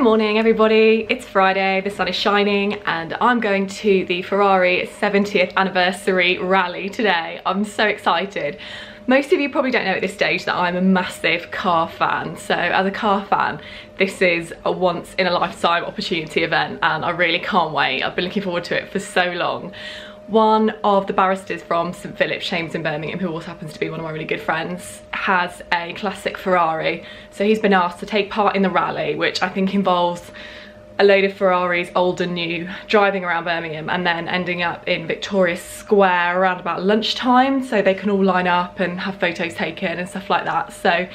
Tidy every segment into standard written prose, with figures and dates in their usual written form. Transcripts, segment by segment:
morning everybody, it's Friday, the sun is shining and I'm going to the Ferrari 70th anniversary rally today. I'm so excited. Most of you probably don't know at this stage that I'm a massive car fan, so as a car fan this is a once in a lifetime opportunity event and I really can't wait. I've been looking forward to it for so long. One of the barristers from St Philip's Chambers in Birmingham, who also happens to be one of my really good friends, has a classic Ferrari, so he's been asked to take part in the rally, which I think involves a load of Ferraris, old and new, driving around Birmingham and then ending up in Victoria Square around about lunchtime so they can all line up and have photos taken and stuff like that. So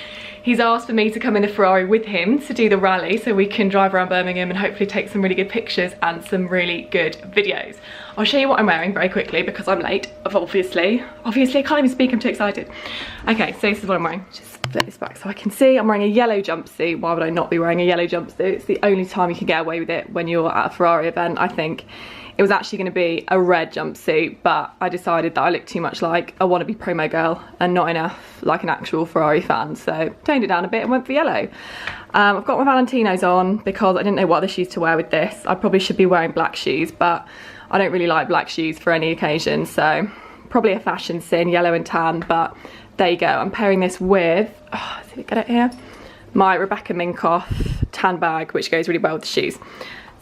he's asked for me to come in the Ferrari with him to do the rally so we can drive around Birmingham and hopefully take some really good pictures and some really good videos. I'll show you what I'm wearing very quickly because I'm late, obviously I can't even speak, I'm too excited. Okay, so this is what I'm wearing. Just flip this back so I can see. I'm wearing a yellow jumpsuit. Why would I not be wearing a yellow jumpsuit? It's the only time you can get away with it when you're at a Ferrari event, I think. It was actually going to be a red jumpsuit, but I decided that I looked too much like a wannabe promo girl and not enough like an actual Ferrari fan, so toned it down a bit and went for yellow. I've got my Valentinos on because I didn't know what other shoes to wear with this. I probably should be wearing black shoes, but I don't really like black shoes for any occasion, so probably a fashion sin, yellow and tan, but there you go. I'm pairing this with, see if we get it here, my Rebecca Minkoff tan bag, which goes really well with the shoes.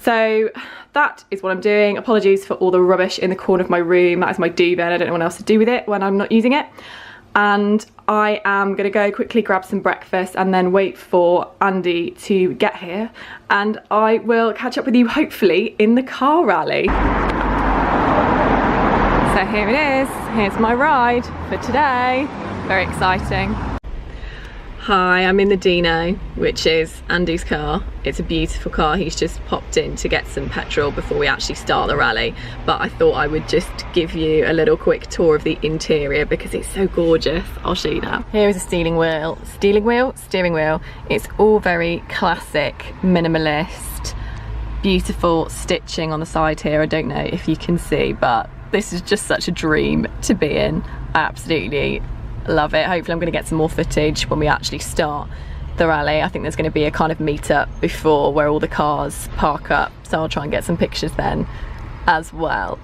So that is what I'm doing. Apologies for all the rubbish in the corner of my room. That is my duvet. I don't know what else to do with it when I'm not using it. And I am gonna go quickly grab some breakfast and then wait for Andy to get here. And I will catch up with you hopefully in the car rally. So here it is. Here's my ride for today. Very exciting. Hi, I'm in the Dino, which is Andy's car. It's a beautiful car. He's just popped in to get some petrol before we actually start the rally. But I thought I would just give you a little quick tour of the interior because it's so gorgeous. I'll show you now. Here is a steering wheel. It's all very classic, minimalist, beautiful stitching on the side here. I don't know if you can see, but this is just such a dream to be in. I absolutely love it. Hopefully I'm going to get some more footage when we actually start the rally. I think there's going to be a kind of meet-up before where all the cars park up, so I'll try and get some pictures then as well.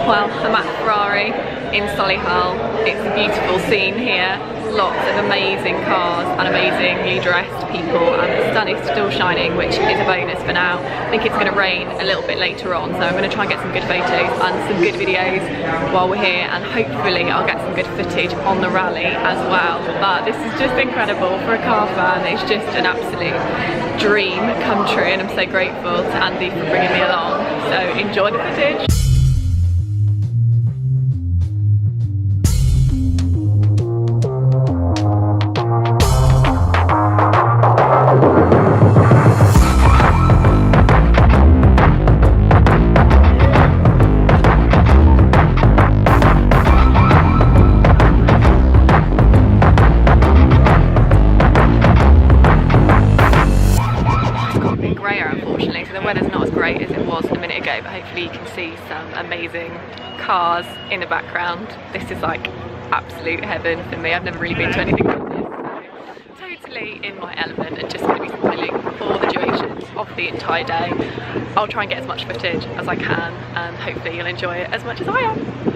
Well, I'm at Ferrari in Solihull. It's a beautiful scene here. Lots of amazing cars and amazingly dressed people, and the sun is still shining, which is a bonus for now. I think it's going to rain a little bit later on, so I'm going to try and get some good photos and some good videos while we're here, and hopefully I'll get some good footage on the rally as well. But this is just incredible for a car fan. It's just an absolute dream come true, and I'm so grateful to Andy for bringing me along. So enjoy the footage. Unfortunately, so the weather's not as great as it was a minute ago, but hopefully you can see some amazing cars in the background. This is like absolute heaven for me. I've never really been to anything like this, so totally in my element and just going to be smiling for the duration of the entire day. I'll try and get as much footage as I can and hopefully you'll enjoy it as much as I am.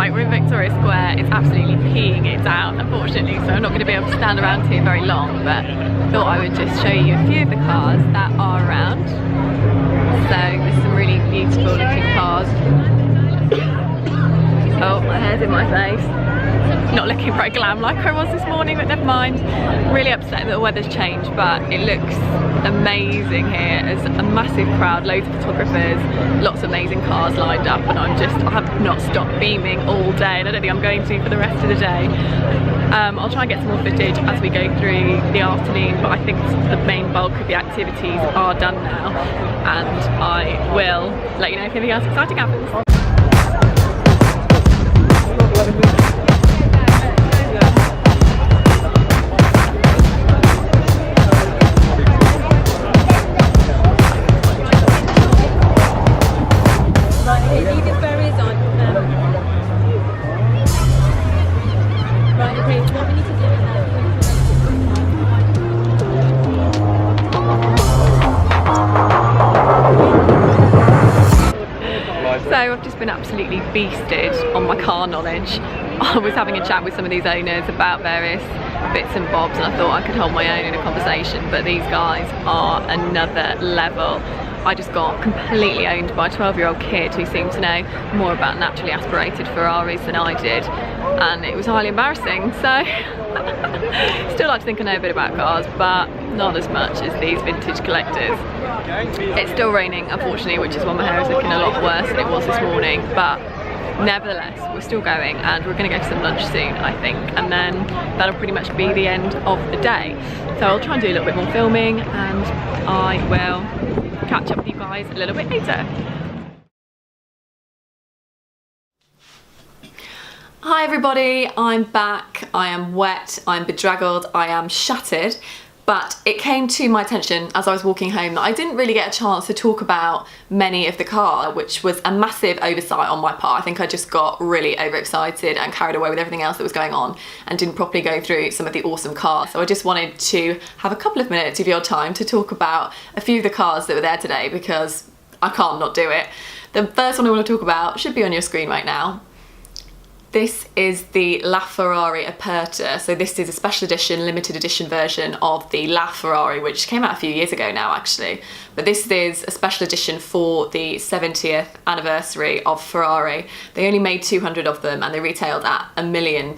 Right, we're in Victoria Square. It's absolutely peeing it down, unfortunately, so I'm not going to be able to stand around here very long, but thought I would just show you a few of the cars that are around. So there's some really beautiful looking cars. Oh, my hair's in my face. Not looking very glam like I was this morning, but never mind. Really upset that the weather's changed, but it looks amazing here. There's a massive crowd, loads of photographers, lots of amazing cars lined up, and I have not stopped beaming all day, and I don't think I'm going to for the rest of the day. I'll try and get some more footage as we go through the afternoon, but I think the main bulk of the activities are done now, and I will let you know if anything else exciting happens. So I've just been absolutely beasted on my car knowledge. I was having a chat with some of these owners about various bits and bobs, and I thought I could hold my own in a conversation, but these guys are another level. I just got completely owned by a 12-year-old kid who seemed to know more about naturally aspirated Ferraris than I did, and it was highly embarrassing. So still like to think I know a bit about cars, but not as much as these vintage collectors. It's still raining, unfortunately, which is why my hair is looking a lot worse than it was this morning, but nevertheless we're still going, and we're going to go for some lunch soon, I think, and then that'll pretty much be the end of the day. So I'll try and do a little bit more filming, and I will catch up with you guys a little bit later. Hi everybody, I'm back. I am wet, I'm bedraggled, I am shattered, but it came to my attention as I was walking home that I didn't really get a chance to talk about many of the cars, which was a massive oversight on my part. I think I just got really overexcited and carried away with everything else that was going on and didn't properly go through some of the awesome cars. So I just wanted to have a couple of minutes of your time to talk about a few of the cars that were there today, because I can't not do it. The first one I want to talk about should be on your screen right now. This is the LaFerrari Aperta. So this is a special edition, limited edition version of the LaFerrari, which came out a few years ago now actually. But this is a special edition for the 70th anniversary of Ferrari. They only made 200 of them and they retailed at £1 million.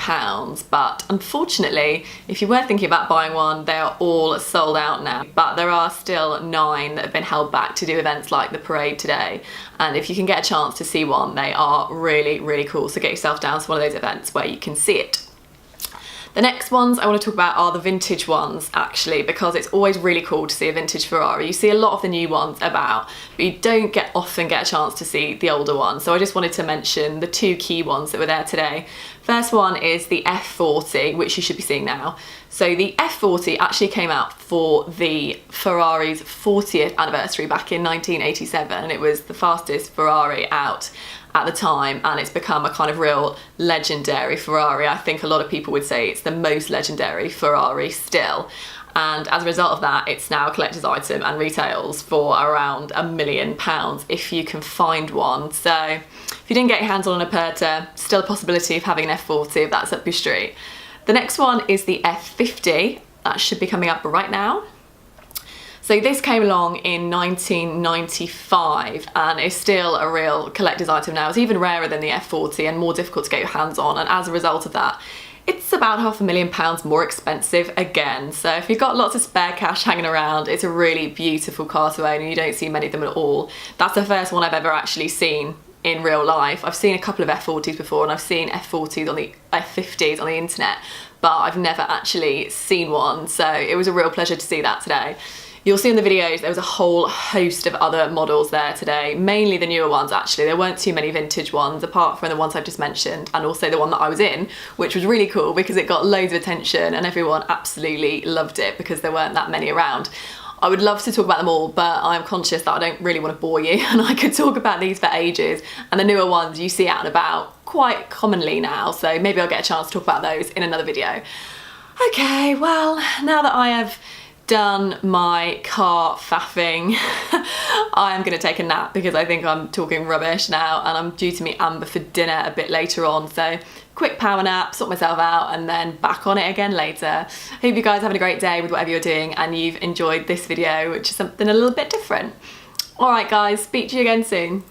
But unfortunately, if you were thinking about buying one, they are all sold out now. But there are still 9 that have been held back to do events like the parade today. And if you can get a chance to see one, they are really, really cool. So get yourself down to one of those events where you can see it. The next ones I want to talk about are the vintage ones, actually, because it's always really cool to see a vintage Ferrari. You see a lot of the new ones about, but you don't often get a chance to see the older ones. So I just wanted to mention the 2 key ones that were there today. First one is the F40, which you should be seeing now. So the F40 actually came out for the Ferrari's 40th anniversary back in 1987, and it was the fastest Ferrari out at the time, and it's become a kind of real legendary Ferrari. I think a lot of people would say it's the most legendary Ferrari still, and as a result of that, it's now a collector's item and retails for around £1 million if you can find one. So if you didn't get your hands on an Aperta, still a possibility of having an F40 if that's up your street. The next one is the F50. That should be coming up right now. So this came along in 1995 and is still a real collector's item now. It's even rarer than the F40 and more difficult to get your hands on, and as a result of that, it's about £500,000 more expensive again. So if you've got lots of spare cash hanging around, it's a really beautiful car to own, and you don't see many of them at all. That's the first one I've ever actually seen in real life. I've seen a couple of F40s before, and I've seen F40s on the F50s on the internet, but I've never actually seen one. So it was a real pleasure to see that today. You'll see in the videos there was a whole host of other models there today, mainly the newer ones actually. There weren't too many vintage ones apart from the ones I've just mentioned, and also the one that I was in, which was really cool because it got loads of attention and everyone absolutely loved it because there weren't that many around. I would love to talk about them all, but I'm conscious that I don't really want to bore you, and I could talk about these for ages, and the newer ones you see out and about quite commonly now, so maybe I'll get a chance to talk about those in another video. Okay, well, now that I have done my car faffing. I am going to take a nap because I think I'm talking rubbish now, and I'm due to meet Amber for dinner a bit later on, so quick power nap, sort myself out, and then back on it again later. Hope you guys are having a great day with whatever you're doing and you've enjoyed this video, which is something a little bit different. Alright guys, speak to you again soon.